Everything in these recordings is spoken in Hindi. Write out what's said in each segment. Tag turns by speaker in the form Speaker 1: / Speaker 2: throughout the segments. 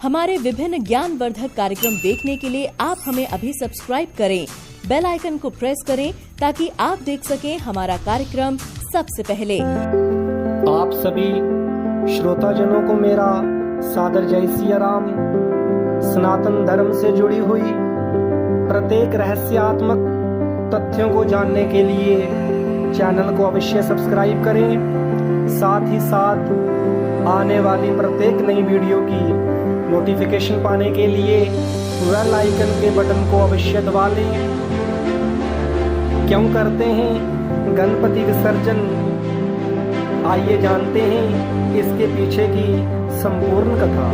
Speaker 1: हमारे विभिन्न ज्ञानवर्धक कार्यक्रम देखने के लिए आप हमें अभी सब्सक्राइब करें, बेल आइकन को प्रेस करें ताकि आप देख सकें हमारा कार्यक्रम सबसे पहले।
Speaker 2: आप सभी श्रोताजनों को मेरा सादर जय सिया राम। सनातन धर्म से जुड़ी हुई प्रत्येक रहस्यात्मक तथ्यों को जानने के लिए चैनल को अवश्य सब्सक्राइब करें। साथ ही साथ आने वाली प्रत्येक नई वीडियो की नोटिफिकेशन पाने के लिए बेल आइकन के बटन को अवश्य दबा लें। क्यों करते हैं गणपति विसर्जन, आइए जानते हैं इसके पीछे की संपूर्ण कथा।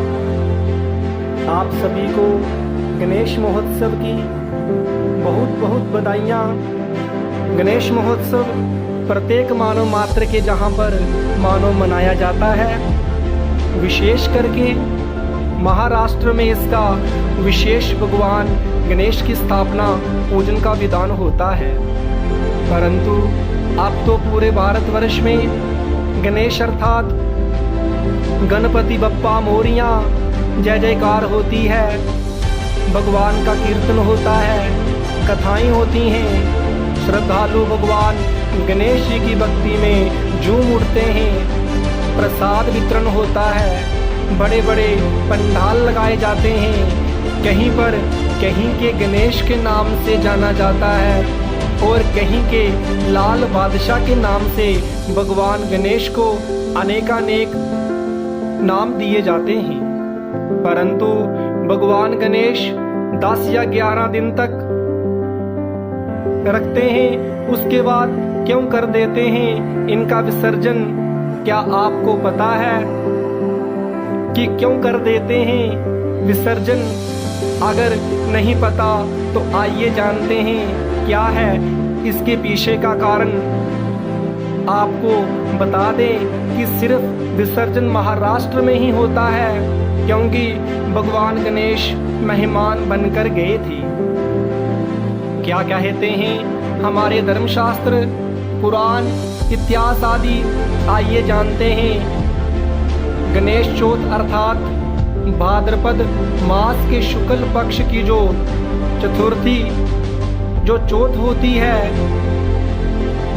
Speaker 2: आप सभी को गणेश महोत्सव की बहुत बहुत बधाइयाँ। गणेश महोत्सव प्रत्येक मानव मात्र के जहाँ पर मानव मनाया जाता है, विशेष करके महाराष्ट्र में इसका विशेष भगवान गणेश की स्थापना पूजन का विधान होता है। परंतु अब तो पूरे भारतवर्ष में गणेश अर्थात गणपति बप्पा मोरिया जय जयकार होती है। भगवान का कीर्तन होता है, कथाएं होती हैं। श्रद्धालु भगवान गणेश जी की भक्ति में झूम उठते हैं। प्रसाद वितरण होता है, बड़े बड़े पंडाल लगाए जाते हैं। कहीं के गणेश के नाम से जाना जाता है और कहीं के लाल बादशाह के नाम से भगवान गणेश को अनेकानेक नाम दिए जाते हैं। परंतु भगवान गणेश 10 या 11 दिन तक रखते हैं, उसके बाद क्यों कर देते हैं इनका विसर्जन। क्या आपको पता है कि क्यों कर देते हैं विसर्जन? अगर नहीं पता तो आइए जानते हैं क्या है इसके पीछे का कारण। आपको बता दें कि सिर्फ विसर्जन महाराष्ट्र में ही होता है, क्योंकि भगवान गणेश मेहमान बनकर गए थे। क्या कहते हैं हमारे धर्मशास्त्र, पुराण, इतिहास आदि, आइए जानते हैं। गणेश चौथ अर्थात भाद्रपद मास के शुक्ल पक्ष की जो चतुर्थी जो चौथ होती है,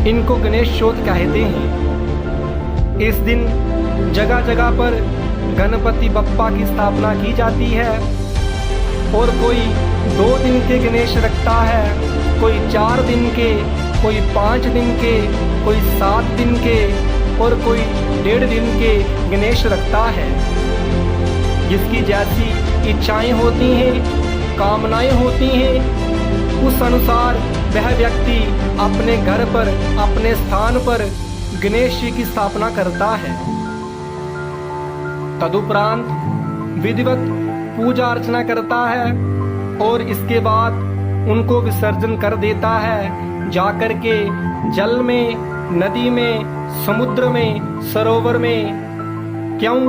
Speaker 2: इनको गणेश चौथ कहते हैं। इस दिन जगह जगह पर गणपति बप्पा की स्थापना की जाती है और कोई 2 दिन के गणेश रखता है, कोई 4 दिन के, कोई 5 दिन के, कोई 7 दिन के और कोई 1.5 दिन के गणेश रखता है। जिसकी जैसी इच्छाएं होती हैं, कामनाएं होती हैं, उस अनुसार वह व्यक्ति अपने घर पर, अपने स्थान पर गणेश जी की स्थापना करता है। तदुपरांत विधिवत पूजा अर्चना करता है और इसके बाद उनको विसर्जन कर देता है। जाकर के जल में, नदी में, समुद्र में, सरोवर में। क्यों,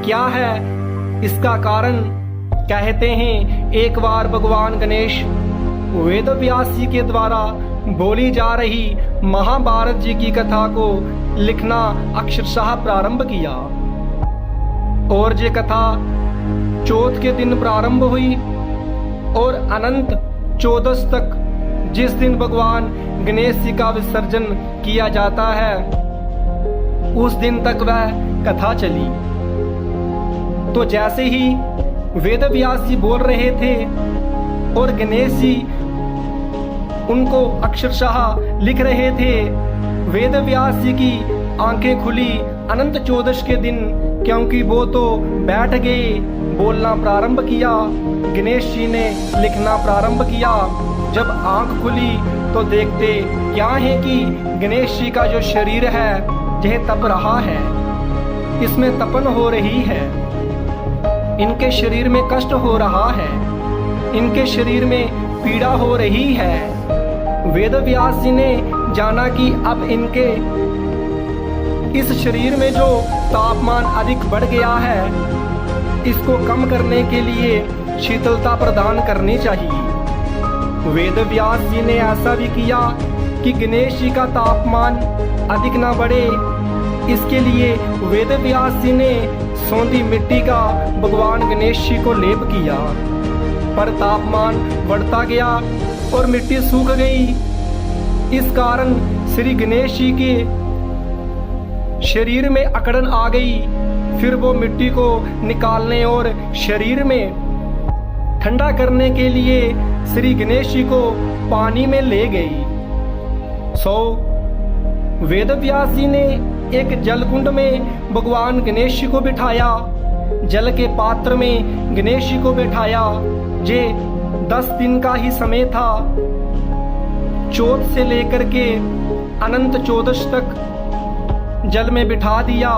Speaker 2: क्या है इसका कारण? कहते हैं एक बार भगवान गणेश वेद व्यास जी के द्वारा बोली जा रही महाभारत जी की कथा को लिखना अक्षरशः प्रारंभ किया और ये कथा चौथ के दिन प्रारंभ हुई और अनंत चौदस तक, जिस दिन भगवान गणेश जी का विसर्जन किया जाता है, उस दिन तक वह कथा चली। तो जैसे ही वेद व्यास जी बोल रहे थे और गणेश जी उनको अक्षरशः लिख रहे थे, वेद व्यास जी की आंखें खुली अनंत चौदस के दिन, क्योंकि वो तो बैठ गए, बोलना प्रारंभ किया। गणेश जी ने लिखना प्रारंभ किया। जब आंख खुली तो देखते क्या है कि गणेश जी का जो शरीर है यह तप रहा है, इसमें तपन हो रही है, इनके शरीर में कष्ट हो रहा है, इनके शरीर में पीड़ा हो रही है। वेद व्यास जी ने जाना कि अब इनके इस शरीर में जो तापमान अधिक बढ़ गया है, इसको कम करने के लिए शीतलता प्रदान करनी चाहिए। वेद व्यास जी ने ऐसा भी किया कि गणेश जी का तापमान अधिक ना बढ़े, इसके लिए वेद व्यास जी ने सौंधी मिट्टी का भगवान गणेश जी को लेप किया, पर तापमान बढ़ता गया और मिट्टी सूख गई। इस कारण श्री गणेश जी के शरीर में अकड़न आ गई। फिर वो मिट्टी को निकालने और शरीर में ठंडा करने के लिए श्री गणेश जी को पानी में ले गई। वेदव्यास जी ने एक जलकुंड में भगवान गणेश जी को बिठाया, जल के पात्र में गणेश जी को बिठाया। जे 10 दिन का ही समय था। चौथ से लेकर के अनंत चौदश तक जल में बिठा दिया।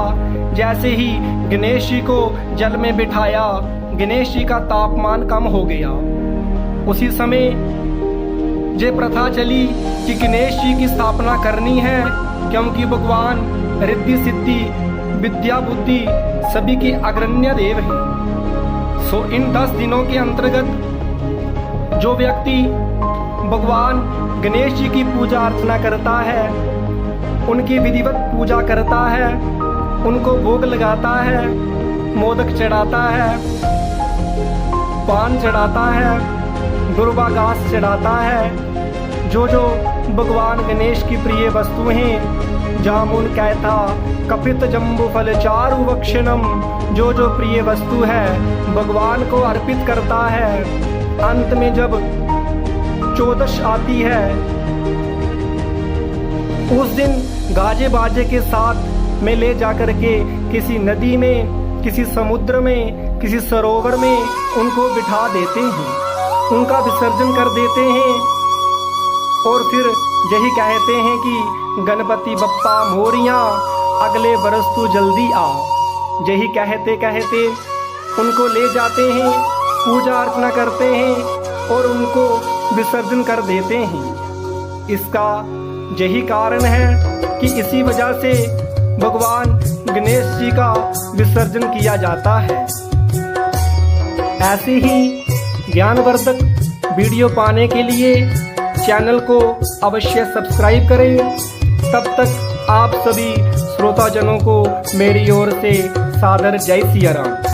Speaker 2: जैसे ही गणेश जी को जल में बिठाया, गणेश जी का तापमान कम हो गया। उसी समय ये प्रथा चली कि गणेश जी की स्थापना करनी है, क्योंकि भगवान रिद्धि सिद्धि विद्या बुद्धि सभी के अग्रण्य देव हैं। इन 10 दिनों के अंतर्गत जो व्यक्ति भगवान गणेश जी की पूजा अर्चना करता है, उनकी विधिवत पूजा करता है, उनको भोग लगाता है, मोदक चढ़ाता है, पान चढ़ाता है, दुर्वा घास चढ़ाता है, जो भगवान गणेश की प्रिय वस्तु हैं, जामुन कैथा कपित जम्बू फल चारु वक्षणम, जो प्रिय वस्तु है भगवान को अर्पित करता है। अंत में जब चौदश आती है, उस दिन गाजे बाजे के साथ में ले जाकर के किसी नदी में, किसी समुद्र में, किसी सरोवर में उनको बिठा देते हैं, उनका विसर्जन कर देते हैं और फिर यही कहते हैं कि गणपति बप्पा मोरिया, अगले बरस तू जल्दी आ। यही कहते कहते उनको ले जाते हैं, पूजा अर्चना करते हैं और उनको विसर्जन कर देते हैं। इसका यही कारण है कि इसी वजह से भगवान गणेश जी का विसर्जन किया जाता है। ऐसे ही ज्ञानवर्धक वीडियो पाने के लिए चैनल को अवश्य सब्सक्राइब करें। तब तक आप सभी श्रोताजनों को मेरी ओर से सादर जय सिया राम।